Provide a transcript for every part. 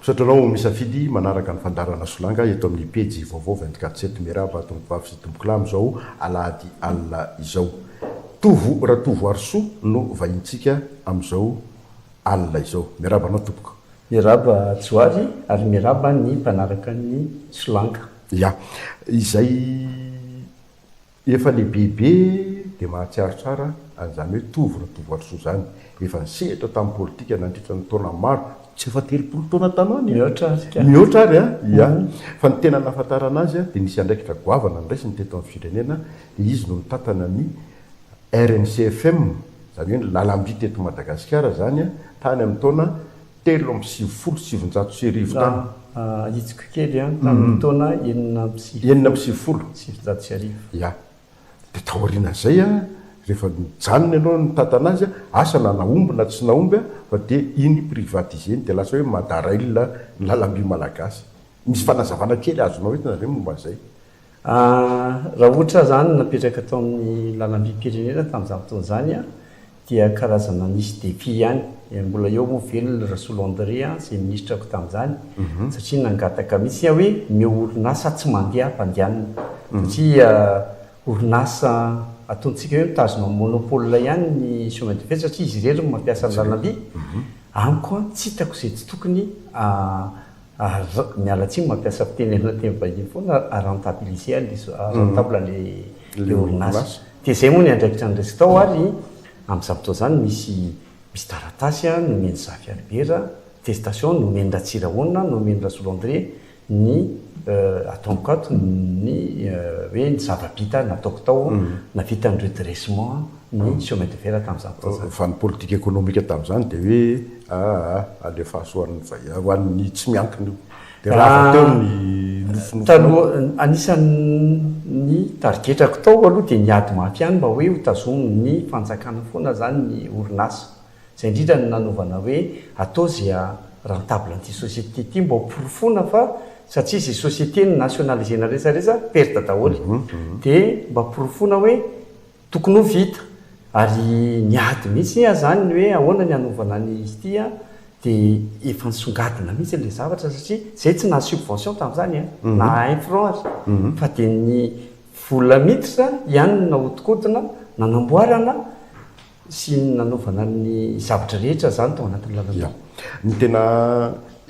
Sotranao misafidy manaraka ny fandarana solanga eto amin'ny pejy vaovao 24/7 miraba tompavy sy tomboklamy zao alahady alina izao. Tovo ratovo arsoa no vahintsika amin'izao alina izao. Miraba anao tompoko. Miraba Joary ary miraba ny mpanaraka ny solanga. Ya, izay efa lehibehibe dia mahatsiaro tsara an'izany hoe tovo ratovo arsoa zany. Efa nisehatra tamin'ny politika nandritra ny taona maro. Tsy efa 30 taona tanany. Mihoatra ary ya. Fa ny tena nahafantarana azy dia nisy andraikitra goavana niraisiny teto amin'ny firenena dia izy no nitatana ny RNCFM, zany hoe lalam-by teto Madagasikara zany tany amin'ny taona 3 sy tany. Itsiko kely tamin'ny taona 7 ya. Dia taorian'izay rehefa mijanona ianao nitatana azy asa na naomby na tsy naomby fa dia iny privatiseny dia lasa hoe madarailina ny lalam-by malagasy. Misy fanazavana kely azonao etinareo momba an'izay. Raha ohatra zany napetraka tao amin'ny lalam-by-pirenena tamin'izany fotoana zany dia karazana nisy défi ihany. Mbola eo moa velona Rasoul André izay ministrako tamin'izany satria nangataka mihitsy hoe orinasa tsy mandeha mpandehanana satria orinasa ataontsika hoe mitazona monopole ihany ny chemin de fer satria izy irery no mampiasa ny lalam-by. Amiko tsy hitako izay tsy tokony mialatsiny mampiasa fitenenana teny vahiny foana rentabiliser rentable le orinasa. Dia izay moa ny andraikitra ny resaka tao ary amin'izany fotoana izany misy taratasy nomeny Xavier Albert, testation nomeny Ratsirahona, nomeny Rasoul André ny atombokato ny hoe ny zava-bita nataoko tao navita ny redressement ny chemin de fer tamin'izany fotoana. Fa ny politika ekonomika tamin'izany dia hoe alefa hoan'ny tsy miankina dia raha teo ny nofinofono. Anisan'ny targetrako tao aloha dia niady mafy ihany mba hoe hotazomy ny fanjakana foana zany ny orinasa. Izay indrindra ny nanovana hoe atao zay rentable an'ity société ity mba hoporofona fa satria izay société ny nationalisena rehetrarehetra perte daholo dia mba porofona hoe tokony ho vita ary niady mihitsy zany hoe ahoana ny hanovana ny izy ity dia efa nisongadina mihitsy ilay zavatra satria izay tsy na subvention tamin'izany na 1 franc ary fa dia ny vola miditra ihany nahodinkodina nanamboarana sy nanovana ny zavatra rehetra zany tao anatin'ny lalam-by. Ny tena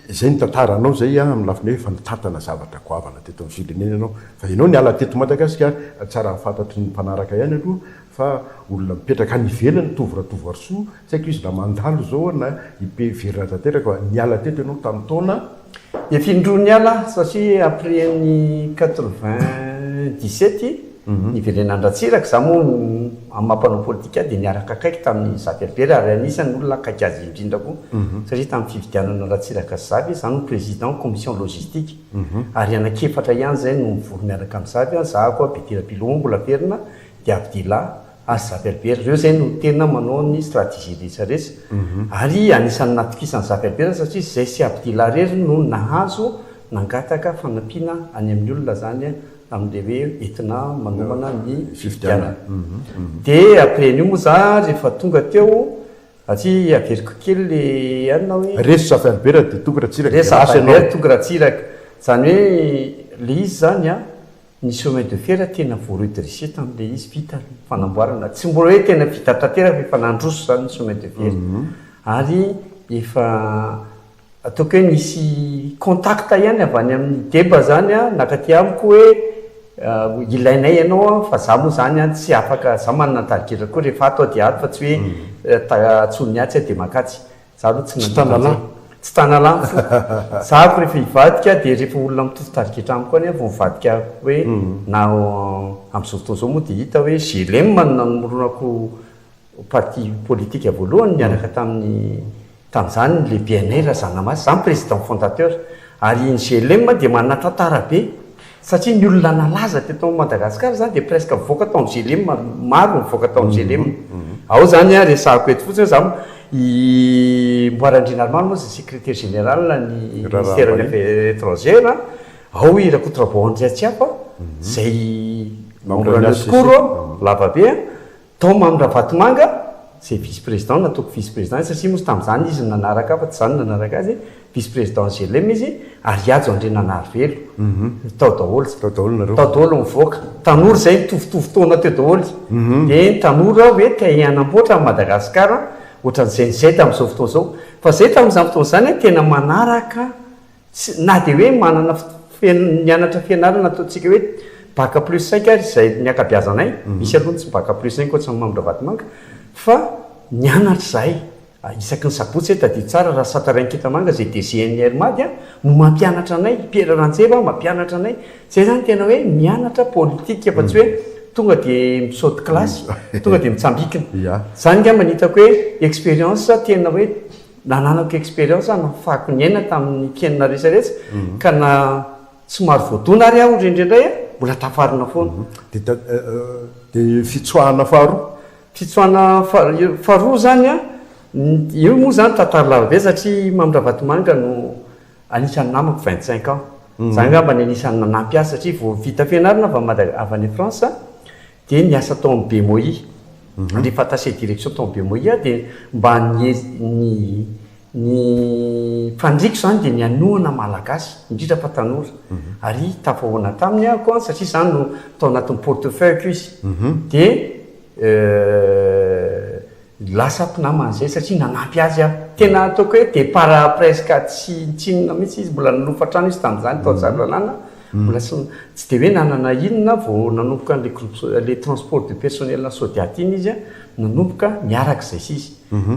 izay ny tantaranao zay amin'ny lafiny hoe fa nitatana zavatra goavana teto amin'ny firenena ianao fa ianao niala teto Madagasikara tsara fantatry ny mpanaraka ihany aloha fa olona mipetraka any ivelany tovo ratovo arsoa tsy haiko izy na mandalo zao na ipeverina tanteraka fa niala teto ianao tamin'ny taona efindroa niala satria après ny 97 niverenan'ny Ratsiraka za moa amin'ny mampanao politika dia niaraka akaiky tamin'ny Xavier Albert ary anisan'ny olona akaiky azy indrindra koa satria tamin'ny fividianana Ratsiraka sy Zavy za no président commission logistique ary anakefatra ihany zay no mivory miaraka amin'ny Zavy za koa Betera Pilombo mbola verina dia Abdila ary Xavier Albert ireo zay no tena manao ny stratégie rehetrarehetra ary anisan'ny natokisany Xavier Albert satria zay sy Abdila rery no nahazo nangataka fanampiana any amin'ny olona zany amin'ilay hoe entina manomana ny fividianana. Dia après io moa za rehefa tonga teo satria averiko kely le anina hoe resy Xavier Albert dia tonga Ratsiraka. Resy Xavier Albert tonga Ratsiraka zany hoe le izy zany ny chemin de fer tena voaredressé tamin'ilay izy vita fanamboarana tsy mbola hoe tena vita tanteraka efa nandroso zany ny chemin de fer ary efa ataoko hoe nisy contact ihany avy any amin'ny deba zany nakaty amiko hoe ilainay ianao fa za moa zany tsy afaka za manana targetra koa rehefa atao dia ato fa tsy hoe tsony atsy dia makatsy za aloha tsy tanalany zako rehefa hivadika dia rehefa olona mitovy targetra amiko any vao mivadika hoe na amin'izao fotoana zao moa dia hita hoe GLM namoronako parti politika voalohany niaraka tamin'izany le BNR Zanamasy zany président fondateur ary ny GLM dia manana tantara be satria ny olona nalaza teto Madagasikara zany dia presque mivoaka tao amin'ny GLM maro mivoaka tao amin'ny GLM ao zany resahako eto fotsiny za Mboarandrina Armand moa zay secrétaire général ny ministère des affaires étrangères ao i Rakotombaonjy Tsiapa zay mamorana tokoa lava be Tom Amra Vatomanga zay vice-président nataoko vice-président satria mosy tamin'izany izy nanaraka fa tsy zany nanaraka azy vice-président gelem izy ary ajo andre nanary velo tao daholo mivoaka tanora zay mitovitovy taona teo daholo dia ny tanora hoe te hianamboatra amin'ny Madagasikara ohatran'izay tamin'izao fotoana zao fa zay tamin'izany fotoana zany tena manaraka na dia hoe manana nianatra fianarana ataontsika hoe bac plus 5 ary zay niakabiazanay misy aloha tsy bac plus 5 ohatrany Mamondravatomanka fa nianatra zahay isaky ny sabotsy tadia tsara raha Satarainketamanga zay DCNR mady no mampianatra anay Pierre Ranjeva mampianatra anay zay zany tena hoe mianatra politika fa tsy hoe tonga dia misaute classe tonga dia mitsambikina zany nga manitako hoe expérience tena hoe nananako expérience nafahako ny aina tamin'ny mpiainana rehetrarehetra ka na somary voadona ary aho indrindray mbola tafarina foana dia fitsoahana faharoa zany io moa zany tantara lavabe satria Mamondravatomanka no anisan'ny namako 25 ans zany ngamba ny anisan'ny nanampy azy satria vao vita fianarana avy any France dia niasa tao amin'ny BMOI rehefa attaché direction tao amin'ny BMOI dia mba ny fandriko zany dia nianoana malagasy indrindra fa tanora ary tafahoana taminy ako satria zany no tao anatin'ny portefeuille ko izy dia lasa mpinaman'izay satria nanampy azy aho tena ataoko hoe départ presque tsinona mihitsy izy mbola nalofatrano izy tamin'izany tao Jaralalàna mbola tsy dia hoe nanana inona vao nanomboka le transport de personnel na Sodiaty iny izy nanomboka miaraka izay izy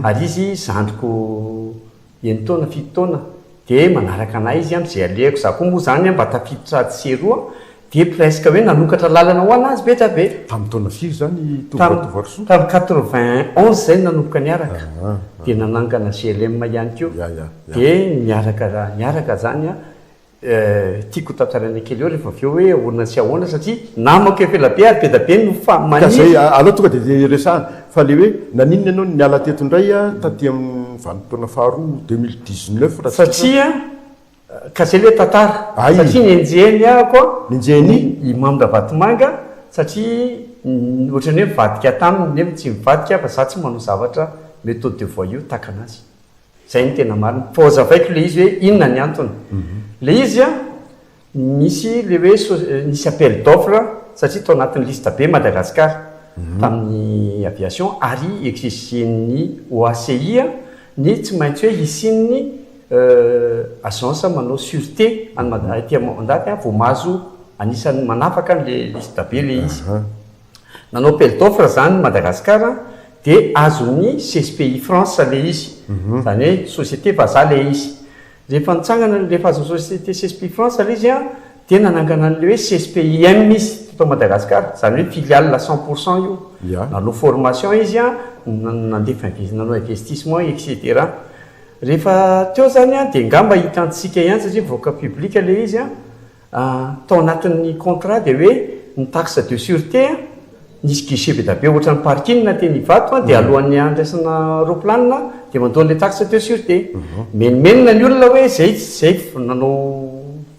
ary izy zandriko eny taona 7 taona dia manaraka anay izy amin'izay alehako za koa moa zany mba tafiditra seroa dia presque hoe nanokatra lalana ho anazy be tabe tamin'ny taona firy zany tovarosoa tamin'ny 91 zay nanomboka niaraka dia nanangana GLM ihany koa dia niaraka zany tiako tantaraina kely eo rehefa avy eo hoe ahoana sy ahoana satria namako efelabe ary be da be no zay aloha tonga dia resahana fa le hoe naninona ianao niala teto indray taty amin'ny vanim-potoana faharoa 2019 satria ka zay le tantara satria nienjehny koa nienjehny i Mamondravatomanka satria ohatrany hoe mivadika taminy nefa tsy mivadika fa za tsy manao zavatra méthode de voyou takanazy zay ny tena marina fa zavaiko le izy hoe inona ny antony le izy misy le hoe nisy appel d'offre satria tao anatin'ny liste be Madagasikara tamin'ny aviation ary exigen'ny OACI ny tsy maintsy hoe hisin'ny agence manao sûreté ty mandaty vao mahazo anisan'ny manafaka le liste be le izy nanao appel d'offre zany Madagasikara dia azon'ny CSPI France le izy zany hoe société vazaha le izy rehefa nitsangana rehefa azon'ny société CSPI France le izy dia nanangana le hoe CSPIM izy tao Madagasikara zany hoe filiale 100% io nanao formation izy nandefa nanao investissement etc rehefa teo zany dia ngamba hitantsika ihany satria voaka public le izy tao anatin'ny contrat dia hoe ny taxe de sûreté nisy guichet be da be ohatran'ny parking na teny Ivato dia alohan'ny andraisana roplanina dia mandao le taxe de sûreté menimenina ny olona hoe zay nanao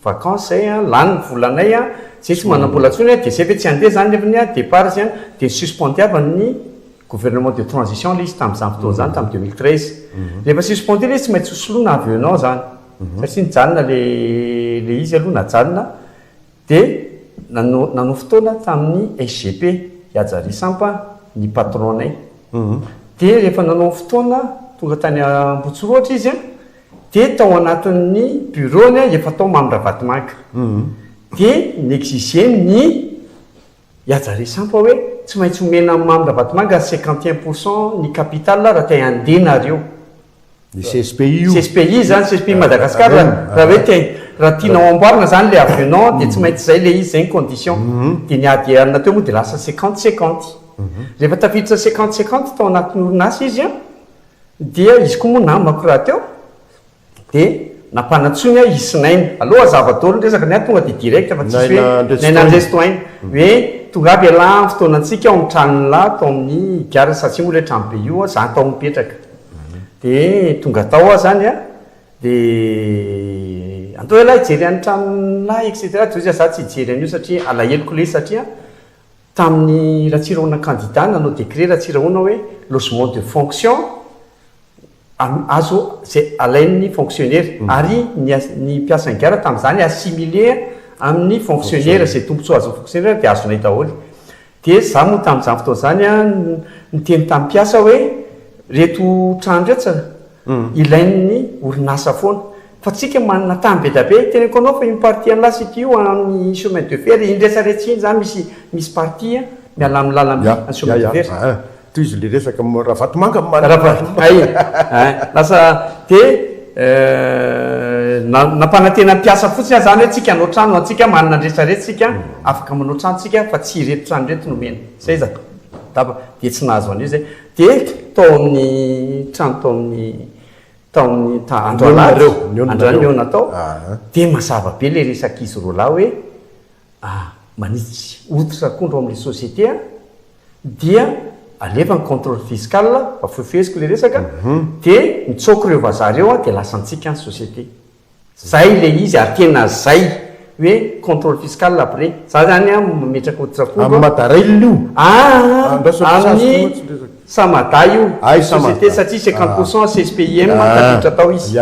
vacances zay lany volanay zay tsy manam-bola-tsony dia zay hoe tsy andeha zany nefa départ zany dia suspendiavan'ny gouvernement de transition le izy tamin'izany fotoana zany tamin'ny 2013 rehefa suspendé le izy tsy maintsy hosoloana avionnant zany satria nijanona le izy aloha najanona dia nanao fotoana tamin'ny SGP Iajary Sampa ny patronay dia rehefa nanao fotoana tonga tany Ambotsiroatra izy dia tao anatin'ny bureau efa tao Mamondravatomanka dia nexige ny Iajary Sampa hoe tsy maintsy omena Mamondravatomanka 51% ny capital raha te handeha nareo CSPI zany CSPI Madagasikara raha hoe raha tianao amboarina zany le avionnant dia tsy maintsy zay le izy zay ny condition dia niady arina teo moa dia lasa 50-50 rehefa tafiditra 50-50 tao anatin'ny orinasa izy dia izy koa moa namako raha teo dia nampanatsony isinainy aloha zava-dolo resaka ny tonga dia direct fa tsisy hoe nainandrestoainy hoe tonga aby ala fotoanantsika ao amin'ny tranony la tao amin'ny gare satria moa le trano be io za tao mipetraka dia tonga tao zany dia andao ela hijery any tranonay etc za tsy hijery an'io satria alaheloko le satria tamin'ny ratsiraona candidat nanao décret ratsiraona hoe logement de fonction azo zay alain'ny fonctionnaire ary ny mpiasan-gara tamin'izany assimilé amin'ny fonctionnaire zay tombontsoa azo fonctionnaire dia azonay daholo dia za moa tamin'izany fotoana zany a nyteny tamin'ny mpiasa hoe reto trano retsy ilain'ny orinasa foana fa tsika manana tany be da be teneko anao fa parti an'lasy ity io amin'ny chemin de fer indresaretsa iny zany misy parti miala amin'ny lalamby chemin de fer toy izy le resaka raha vatomanga lasa dia nampanantena mpiasa fotsiny zany hoe tsika hanao trano atsika manana ndresaretsytsika afaka manao trano tsika fa tsy reto trano reto nomena zay za dia tsy nahazo an'io zay dia tao amin'ny trano tao amin'ny androaneo natao dia mazava be le resaka izy roa lahy hoe manitsy oditra akondro amin'le société dia alefa ny contrôle fiscal afefeziko le resaka dia mitsoko reo vazareo dia lasantsika ny société zay le izy ary tena zay hoe contrôle fiscal après za zany metraka oditra akondro amin'ny samada io société satria 50% CSPIM taditra tao izy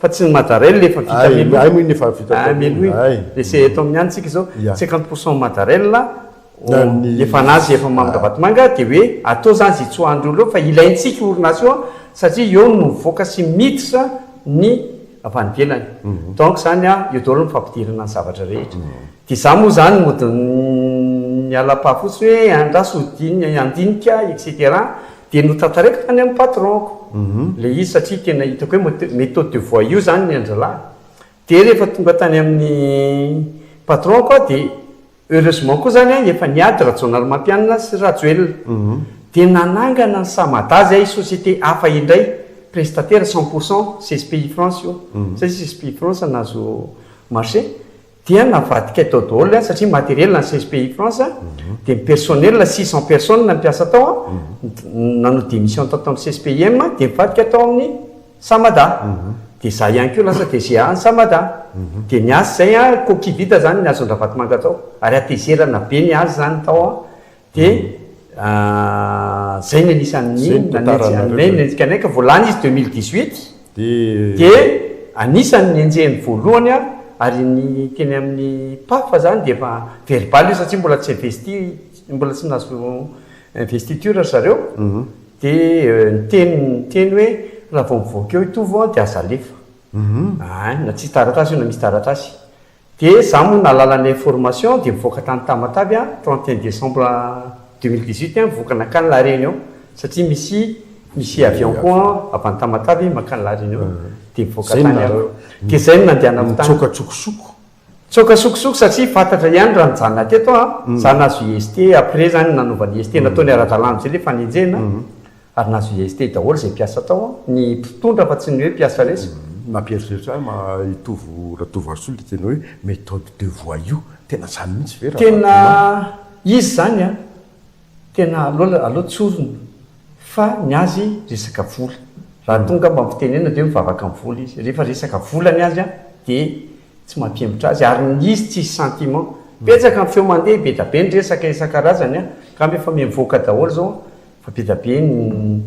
fa tsy ny madarel lefa vitameloui le se eto amin'ny anytsika zao 50% madarel efa anazy efa mamika vatomanga dia hoe atao zany zay tsoandreo fa ilaintsika orinasy io satria eo no mivoaka sy miditra ny avanivelany donc zany eo daholo mifampidirana ny zavatra rehetra dia za moa zany mody miala-pahafotsy hoe andraso andinika etc dia notantareko tany amin'ny patronko le izy satria tena hitako hoe méthode de voix io zany ny andralahy dia rehefa tonga tany amin'ny patronko dia heureusement koa zany efa niady rajonal mampianina sy rajoelona dia nanangana ny samada zay société hafa indray prestataire 100% CSPI France io satria CSPI France nazo marché dia navadika tao daholo satria matériel na CSPI France dia personnel 600 personnes nampiasa tao nanao démission tao amin'ny CSPIM dia mivadika tao amin'ny samada dia za ihany koa lasa DGA ny samada dia niazy zay coquille vide zany ny azondraha vatomanga tao ary atezerana be ny azy zany tao dia zay ny anisan'ny nanenjikanayka volany izy 2018 dia anisan'ny enjehny voalohany ary ny teny amin'ny pafa zany dia efa verbal io satria mbola tsy mbola tsy nazo investiture zareo dia nyteny hoe raha vao mivoaka eo itovo dia azalefa na tsy taratasy io na misy taratasy dia za moa nalalana information dia mivoaka tany tamatavy 31 décembre 2018 mivoaka nakany la réunion satria misy avion koa avy any tamatavy makany la réunion dia mivoaka tany dia zay no nandehana tsokasokosoko satria fantatra ihany raha nijanona teto za nazo IST après zany nanaovany IST nataony ara-dalàna zay le fanenjena ary nazo IST daholo zay mpiasa tao ny mpitondra fa tsy ny hoe mpiasa resy mampieritreritra itovo ratovy arsolo tena hoe méthode de voix io tena zany mihitsy vera tena izy zany tena aloha tsorona fa ny azy resaka vola raha tonga mba mfitenena dia mivavaka amin'ny vola izy rehefa resaka volany azy dia tsy mampiembotra azy ary ny izy tsisy sentiment betsaka amin'ny feo mandeha be da be ny resaka isan-karazany ka efa mivoaka daholo zao fa be da be amin'ny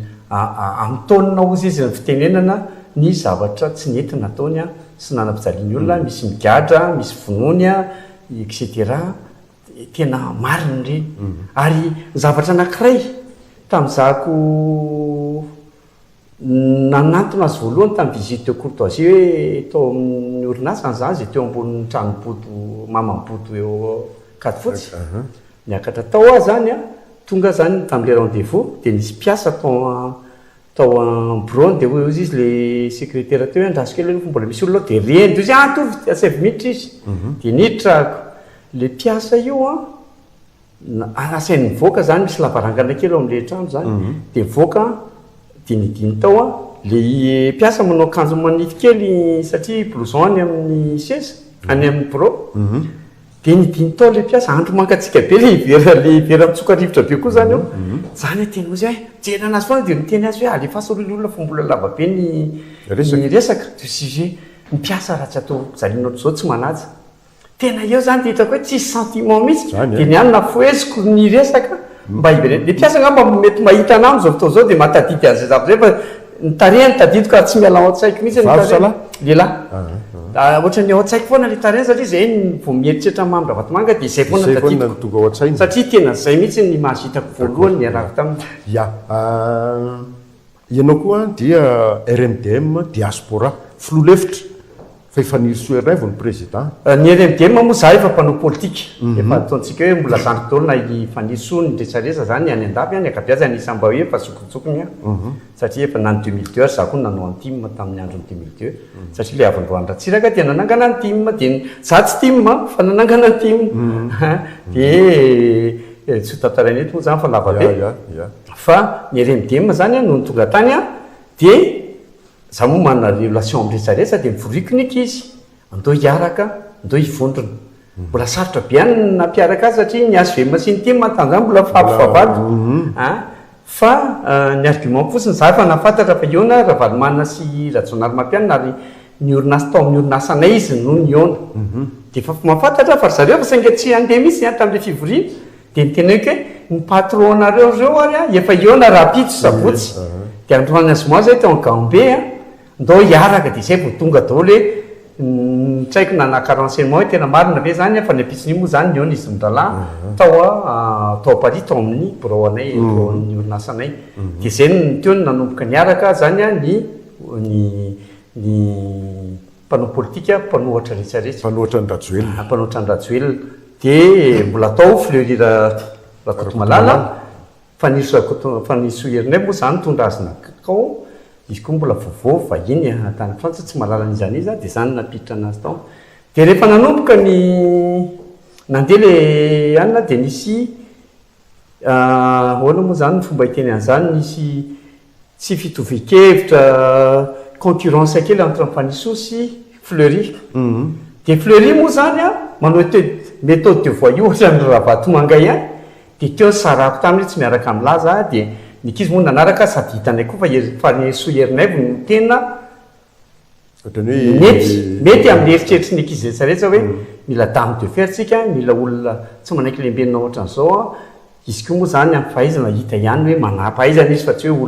taonina ozy izy ny fitenenana ny zavatra tsy nentina ataony sy nanam-pijaliany olona misy migadra misy vonony etc tena mariny reny ary ny zavatra anankiray tamin'izako nanantona azy voalohany tamin'ny visite de courtoisie hoe tao amin'ny orinasa zany zay teo ambonin'ny tranomboto mamamboto eo katyfotsy niakatra tao azy zany tonga zany tamin'le rendez-vous dia nisy mpiasa tao ambrony dia ozy izy le secrétaire teo andrasokely mbola misy olona dia reny de izy tovy 5 minutes izy dia nitrako le mpiasa io asainy mivoaka zany misy lavarangana kely eo amin'le trano zany dia mivoaka dia nidiny tao le mpiasa manao akanjo manify kely satria blouson any amin'ny seza any amin'ny bureau dia nidiny tao le mpiasa andro mankatsika be le vera mitsoka rivotra be koa zany eo zany teny ozy jena anazy foana dia miteny azy hoe alefaso olona fa mbola lava be ny resaka de sujet ny mpiasa raha tsy atao zaliana ohatr'izao tsy manaja tena eo zany de hitako hoe tsisy sentiment mihitsy Zany, de nianona foeziko ny resaka mba ivereny de mpiasa ngamba mety mahita an'amo zao fotoa zao de matadity an'zay zavatra zay fa nytarehany tadidiko ary tsy miala ao an-tsaiko mihitsy lehilahy ohatra ny ao an-tsaiko foana le tarehany satria zay vao mieritreritra mamindra vatomanga de zay foana tadidiko tonga ao an-tsaina satria tena zay mihitsy ny mahazitako voalohany niarako taminy ya ianao koa dia RMDM diaspora filoalefitra fa ifaniry soerinay vao ny président ny RMDM moa za efa mpanao politika efa ataontsika hoe mbola zandry taolona ifaniry soa ny resaresa zany any andafy any akabiazany isamba hoe fa sokotsokony satria efa nany 2002 ary za koa nanao any team tamin'ny androny 2002 satria le avandroany ratsiraka dia nanangana ny team dia za tsy team fa nanangana ny team dia tsy hotatarainy eto moa zany fa lava be fa ny RMDM zany no tonga tany dia za moa manana relation amin'ny resaresa dia mivorikinika izy andao hiaraka andao hivondrona mbola sarotra be any nampiaraka azy satria ny azo vema sy ny team matany zany mbola fampifavato fa ny argument fotsiny za fa nafantatra fa iona Ravalomanana sy Rajonary Mampianina ary ny orinasa tao amin'ny orinasanay izy no ny iona dia fa mahafantatra fa zareo fa sainga tsy andeha mihitsy tamin'le fivoriana dia nitena hoe ny patronareo reo ary efa iona rapitso sabotsy dia androany azy moa zay tao an Gambe ndao hiaraka dia zay vao tonga daholo hoe tsaiko nanaka renseignement hoe tena marina ve zany fa ny apitsiny moa zany niona izy midalahy tao Paris tao amin'ny bureau anay ny orinasanay dia zay teo ny nanomboka niaraka zany ny mpanao politika mpanohatra rehetrarehetra mpanohatra ny Rajoelina mpanohatra ny Rajoelina dia mbola atao fleurir Rakotomalala fanisoherinay moa zany tondra azona kakao izy koa mbola vaovao vahiny tany Frantsa tsy mahalala an'izany izy dia zany napiditra anazy tao dia rehefa nanomboka ny nandeha le anina dia nisy ahoana moa zany ny fomba hiteny an'izany nisy tsy fitovekevitra concurrence kely entre Fanisoa sy Fleury dia Fleury moa zany manao méthode de voyou ohatra ny Ravatomangai dia teo ny sarako taminy tsy miaraka amin'laza dia nikizy moa nanaraka sady hitanay koa fa soherinay vo ny tena mety amin'ny eritreritry ny ankizy rehetrarehetra hoe mila dame de fer tsika mila olona tsy manaiky lembenina ohatra n'izao izy koa moa zany amin'ny fahaizana hita ihany hoe manam-pahaizana izy fa tsy hoe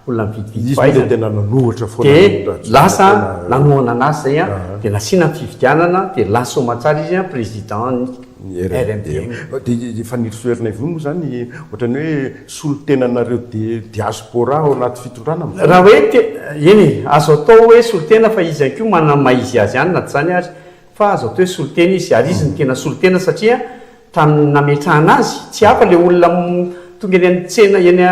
olona mividividy tena nanohatra foana dia lasa nanohana anazy zay dia nasiana ny fividianana dia lasa matsara izy président RMDM dia faniry soerinay vo moa zany ohatrany hoe solo-tenanareo diaspora ao anaty fitondrana raha hoe eny azo atao hoe solo-tena fa izy koa manamaizy azy ihany na tsy zany ary fa azo atao hoe solo-tena izy ary izy ny tena solo-tena satria tamin'ny nametrahana azy tsy hafa le olona tonga eny antsena eny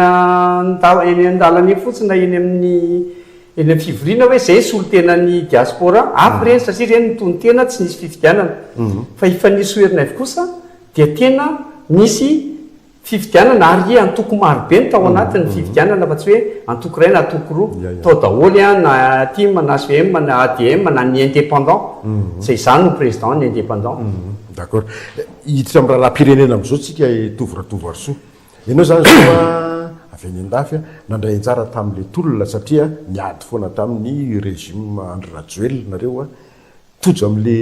an-dalana fotsiny na eny amin'ny fivoriana hoe zay solo-tena ny diaspora afy reny satria reny nytony tena tsy nisy fividianana fa ifanisy herinay kosa dia tena nisy fividianana ary antoko marobe ny tao anatin'ny fividianana fa tsy hoe antoko ray na antoko roa tao daholy na TIM na ACM na ADM na ny indépendant zay zany no président ny indépendant d'accord hiditra amin'ny rahalam-pirenena amin'izao tsika tovratovarisoa ianao zany zao avy any andafy nandray anjara tamin'le tolona satria niady foana tamin'ny régime Andry Rajoelina tojo amin'le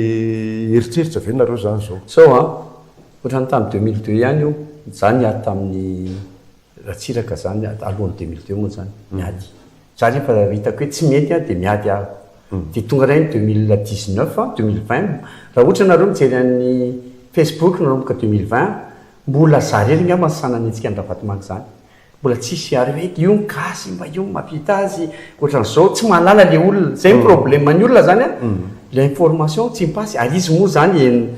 eritreritra ve nareo zany zao ohatrany tamin'ny 2002 ihany io za niady tamin'ny ratsiraka zany alohan'ny 2002 moa zany miady za rehefa hitako hoe tsy mety dia miady aho dia tonga ray 2019 2020 raha ohatra nareo mijery an'ny Facebook nanomboka 2020 mbola za rery ngamba ny sanany antsika ny Ravatomangy zany mbola tsisy ary hoe io gasy mba io mampita azy ohatran'izao tsy mahalala le olona zay ny problème ny olona zany le information tsy mipasy ary izy moa zany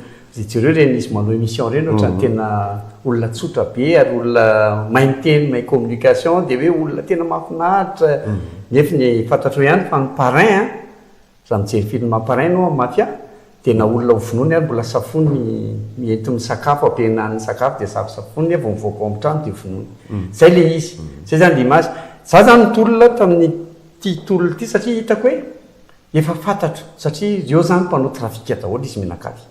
jereo reny izy manao émission reny ohatrany tena olona tsotra be ary olona mainteny may communication dia hoe olona tena mahafinaritra nefa ny fantatro ihany fa ny parrain raha mijery film parrain no mafia tena olona hovonoany ary mbola safony mienty misakafo ampianany sakafo dia safosafony vao mivoaka ao amin'ny trano dia vonoany zay le izy zay zany l'image za zany tolona tamin'ny ty tolona ty satria hitako hoe efa fantatro satria reo zany mpanao trafika daholo izy menakavy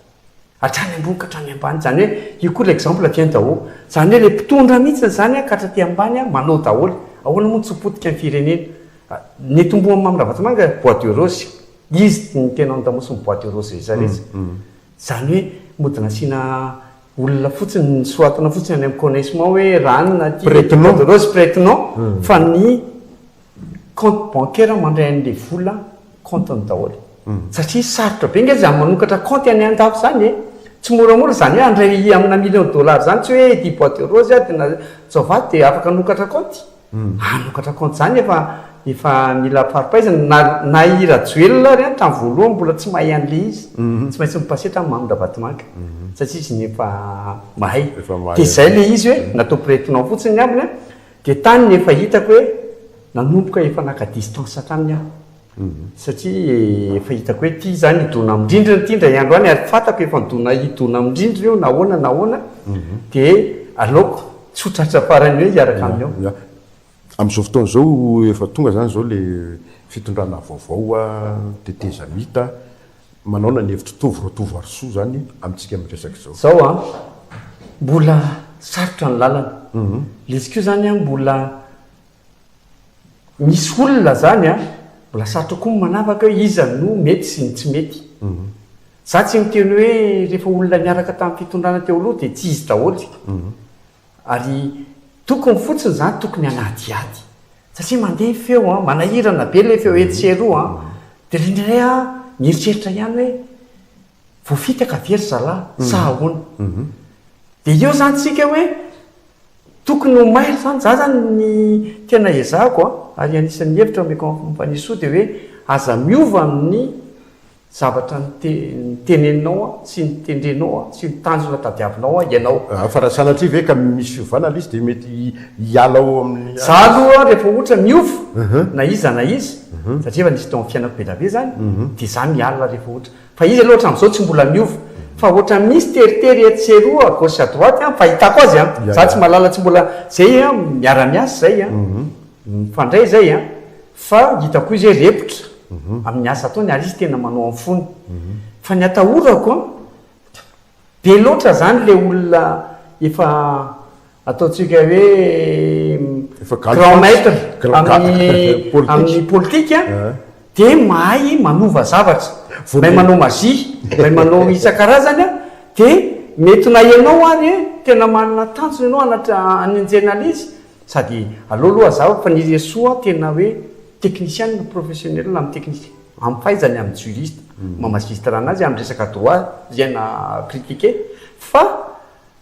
hatrany ambony ka hatrany ambany zany hoe io koa l'exemple tiany daholo zany hoe le mpitondra mihitsy zany katraty ambany manao daholo ahoana moa ny tsopotika ny firenena ny tomboa mamy Ravatomangy bois de rose izy ny tena andamosiny bois de rose rehetrarehetra zany hoe modina asiana olona fotsiny ny soatana fotsiny any amin'ny connaissement hoe ranona rose prétenant fa ny compte bancaire mandray an'le vola compteny daholo satria sarotra be nge zany manokatra compte any an-dafo zany e tsy moramora zany hoe andray amina $1,000,000 zany tsy hoe 10 boîte de rose tena tsovaty de afaka anokatra compte anokatra compte zany efa mila faripaizana na irajoelona reny tamin'ny voalohany mbola tsy mahay an'le izy tsy maintsy mipaseta amin'ny manondabatomanga satria izy ny efa mahay de zay le izy hoe natao prétenant fotsiny ambiny a de tany ny efa hitako hoe nanomboka efa naka distance hatrany aho satria efa hitako hoe ty zany idona amindrindrina ty ndray andro any ary fatako efa idona amindrindrina io nahoana de aleoko tsotratra farany hoe hiaraka aminy ao amin'izao fotoana zao efa tonga zany zao le fitondrana vaovao teteza mita manao ny hevitra tovo arsoa zany amintsika miresaka zao a mbola sarotra ny lalana izy ko zany a mbola misy olona zany a mbola sarotra koa manavaka hoe iza no mety sy ny tsy mety za tsy miteny hoe rehefa olona miaraka tamin'ny fitondrana teo aloha de tsy izy daholy ary tokony fotsiny zany tokony anadiady satria mandeha feo manahirana be le feo etseroa de rindray a mieritreritra ihany hoe voafitaka very zalahy sahahoana de eo zany tsika hoe tokony ho mailo zany za zany ny tena ezako ary anisan'ny hevitra meko mifanisoa de hoe aza miova amin'ny zavatra nyteneninao sy nytendrenao sy nytanjona tadiavinao ianao fa raha sanatria ve ka misy fiovana izy de mety hiala ao amin'ny za aloha rehefa ohatra miova na iza na izy satria efa nisy tao amin'ny fiainako be dabe zany de za mialina rehefa ohatra fa izy aloha hatram'izao tsy mbola miova fa ohatra misy teritery etseroa gauche à droite fa hitako azy za tsy malala tsy mbola zay miara-miasa zay mifandray zay fa hitako izy hoe repotra amin'ny asa ataony ary izy tena manao amin'ny fony fa ny atahorako be loatra zany le olona efa ataontsika hoe grand maître amin'ny politika de mahay manova zavatra mahay manao magie mahay manao isan-karazany de mety na ianao ary tena manana tanjona ianao ananjena izy sady aloaloha za fa ny soa tena hoe technicien professionnel amin'ny technicien amin'ny fahaizany amin'ny juriste mamagistra anazy amin'ny resaka droit ziana critiqué fa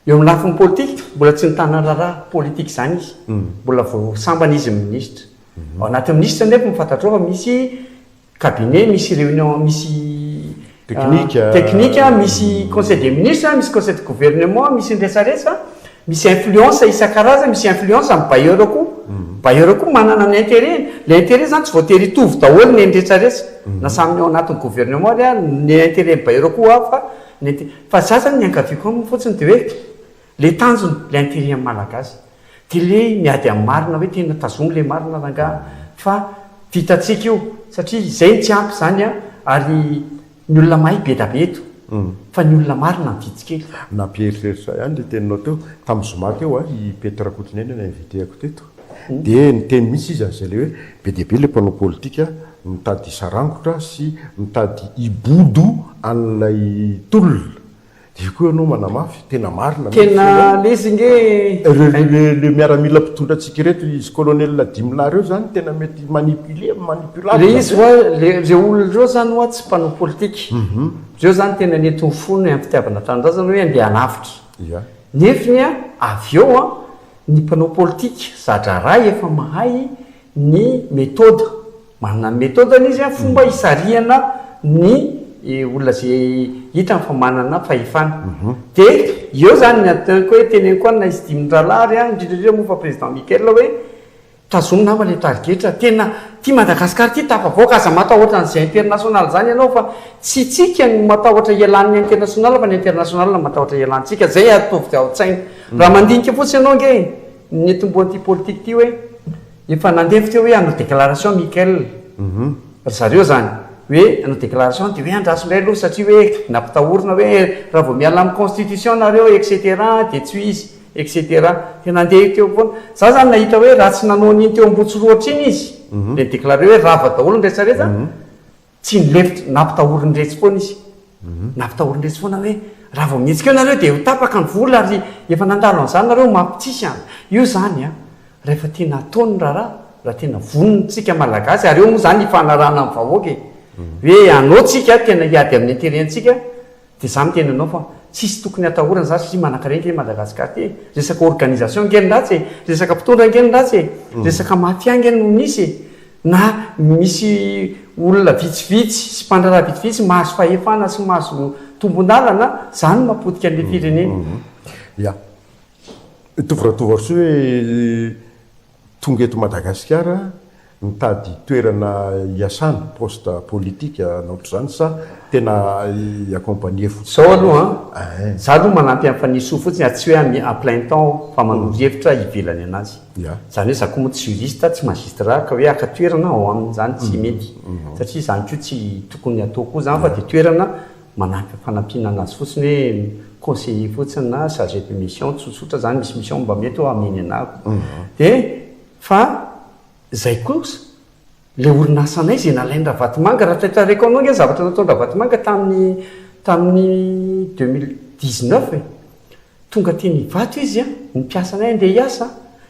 eo amin'ny lafiny politique mbola tsy nitana raharaha politique zany izy mbola vao sambana izy ministre ao anatin'ny ministre nefa mifantatrao fa misy cabinet misy réunion misy technique misy conseil des ministres misy conseil de gouvernement misy nresaresa misy influence isan-karazany misy influence amin'ny bailleur koa bailleur koa manana ny intérêt le intérêt zany tsy voatery hitovy daholo ny ndretsaretsa na samy ao anatin'ny gouvernement ry ny intérêt ny bailleur koa fa za zany ny ankaviko aminy fotsiny de hoe le tanjony le intérêt amin'ny malagasy de le miady amin'ny marina hoe tena tazony le marina ranga fa vitatsika io satria zay tsy ampy zany ary ny olona mahay be da be eto fa ny olona marina nyvitsikely nampieritreritra ihany le teninao teo tamin'ny zoma teo i Petra Kotonena na inviteako teto de nyteny misy izy azay le hoe be dia be le mpanao politika mitady sarangotra sy mitady ibodo an'ilay tolona de koa ianao manamafy tena marina tena lezy nge le miaramila mpitondra atsika reto izy colonel Dimla reo zany tena mety manipulable le izy re olona reo zany oa tsy mpanao politika reo zany tena netony fony amin'ny fitiavana tanindrazana hoe andeha anafitra nefiny avy eo ny mpanao politika zadra ray efa mahay ny méthode manana ny méthode an'izy fomba isariana ny olona zay hitany fa manana fahefana de eo zany nyatako hoe teneniko any na izy dimindralary indrindrindrindra moa fa président Mikel hoe tazony nama le tarigetra tena ty Madagasikara ty tafavoaka aza matahotra an'izay international zany ianao fa tsy tsika ny matahotra ialan'ny international fa ny international matahotra ialantsika zay atovy de ao-tsaina raha mandinika fotsiny ianao nge netombo anty politique ty hoe efa nandefy teo hoe anao déclaration Mikel zareo zany hoe anao déclaration de hoe andrasondray aloha satria hoe nampitahorina hoe raha vao miala amin'ny constitution nareo etc de tsy izy etc tena andeha teo foana za zany nahita hoe raha tsy nanao niny teo ambotsoroatra iny izy le déclaré hoe rava daholo nyretsareta tsy nilefitra nampitahoriny retsy foana izy nampitahorinresy foana hoe raha vao mihetsika eo nareo dia ho tapaka ny vola ary efa nandalo an'izany nareo mampitsisy any io zany a rehefa tena ataony raha tena vonontsika malagasy ary eo moa zany hifanarana amin'ny vahoaka hoe anao tsika tena hiady amin'ny interentsika dia zany tena anao fa tsisy tokony atahorana zany satria manankareny Madagasikara ty resaka organisation ngeny ratsy resaka mpitondra ngeny ratsy resaka mafia ngeny no misy na misy olona vitsivitsy sy mpandraraha vitsivitsy mahazo fahefana sy mahazo tombon-dalana zany mapotika an'le firenena ia itoviratovaroso hoe tonga eto Madagasikara mitady toerana iasana poste politika na ohatr'izany sa tena accompagner fotsiny zao aloha za aloha manampy amin'ny fanisoa fotsiny tsy hoe à plein temps fa manoro-hevitra ivelany anazy zany hoe za koa moa tsy juriste tsy magistrat ka hoe aka toerana ao amin'izany tsy mety satria zany koa tsy tokony atao koa zany fa dia toerana manampy fanampiana anazy fotsiny hoe conseiller fotsiny na chargé de mission tsotsotra zany misy mission mba mety ho ameny anako dia fa zay kosa le orinasanay zay nalainy Ravatomanga raha traitareko anao nge zavatra nataony Ravatomanga tamin'ny 2019 tonga teny hivato izy a ny piasanay andeha hiasa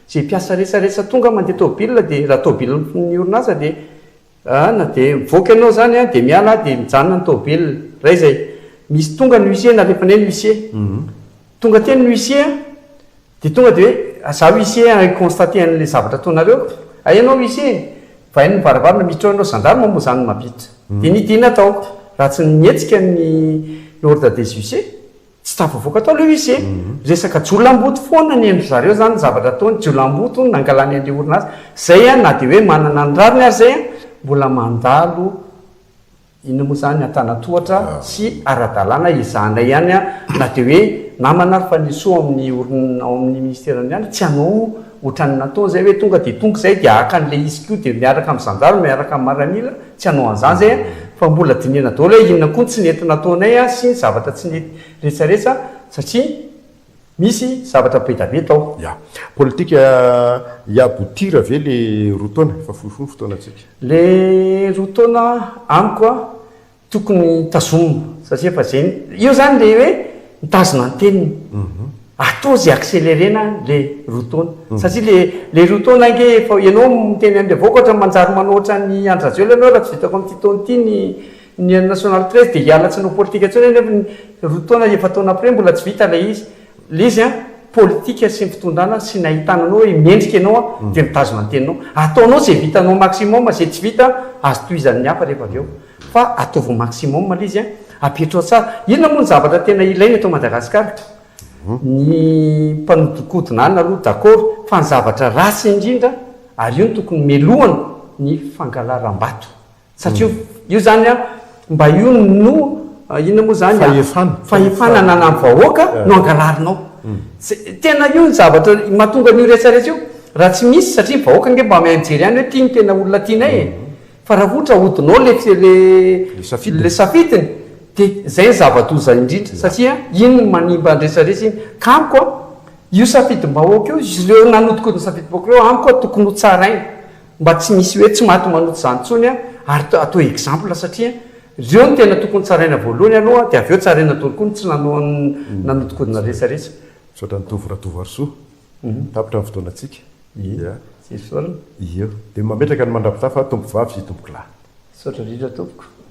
zay piasa rehetrarehetra tonga mandeha tôbila dia raha tôbila ny orinasa dia na dia mivoaka ianao zany a dia miala dia mijanona ny tôbila ray zay misy tonga ny huissier nalefana ny huissier tonga teny ny huissier dia tonga dia hoe za huissier constaté an'le zavatra ataonareo ainao huissier vainy nyvaravarana miditra anao gendarme moa zany mavita dia nidina ataoko raha tsy nietsika ny ordre des huissiers tsy tafavoaka atao le huissier resaka jolam-boto foana ny endry zareo zany zavatra ataony jolam-boto nangalany an'le orinasa zay a na dia hoe manana ny rariny ary zay a mbola mandalo ina moa zany antanatohatra sy ara-dalàna izahanay ihany a na dia hoe namana ary fanisoa amin'ny ministèrany ihany tsy anao ohatrany natao zay hoe tonga dia tonga zay dia aka an'le izy ko dia miaraka amin'ny sanjaro miaraka amin'ny maramila tsy hanao an'izany zay a fa mbola dinena daholo hoe inona koa tsy nety nataonay a sy zavatra tsy nety rehetrarehetra satria misy zavatra be da be tao ia politika hiabotira ve le roa taona fa fohifohy fotoanantsika le roa taona amiko a tokony tazomina satria fa zay io zany le hoe mitazona ny teniny atao zay accélérena le roa taona satria le roa taona nge efa ianao miteny an'le vaoaka ohatra manjary manoatra ny andrazelo ianao raha tsy vitako amin'ity taona ity ny national 13 dia hialatsy nao politika ntsony nefa roa taona efa taona après mbola tsy vita le izy a politika sy ny fitondrana sy nahitananao hoe mendrika ianao a dia mitazona ny teninao ataonao zay vitanao maximum zay tsy vita azo toizan'ny hafa rehefa avy eo fa ataovy maximum le izy a apetrao tsara inona moa ny zavatra tena ilaina eto Madagasikara ny mpanodikodina any aloha d'accord fa ny zavatra ratsy indrindra ary io ny tokony melohana ny fangalaram-bato satria io zany a mba io no inona moa zany fahefana nana amin'ny vahoaka no angalarinao tena io ny zavatra mahatonga n'io rehetrarehetra io raha tsy misy satria vahoaka nge mba mahay mijery any hoe tia ny tena olona tianay fa raha ohatra hodinao le safidiny dia zay ny zava-doza indrindra satria iny no manimba nrehetrarehetra iny ka amiko a io safidim-bahoaka io ireo nanodikodiny safidim-bahoaka ireo amiko a tokony ho tsaraina mba tsy misy hoe tsy maty manoto zany ntsony a ary atao exemple satria ireo no tena tokony tsaraina voalohany aloha dia avy eo tsaraina tony koa ny tsy nanodikodina rehetrarehetra sotra nitovyratovarosoa tapitra ny fotoanantsika sisorina io dia mametraka ny mandrapita fa tompo vavy sy tompoky lahy sotra rindra tompoko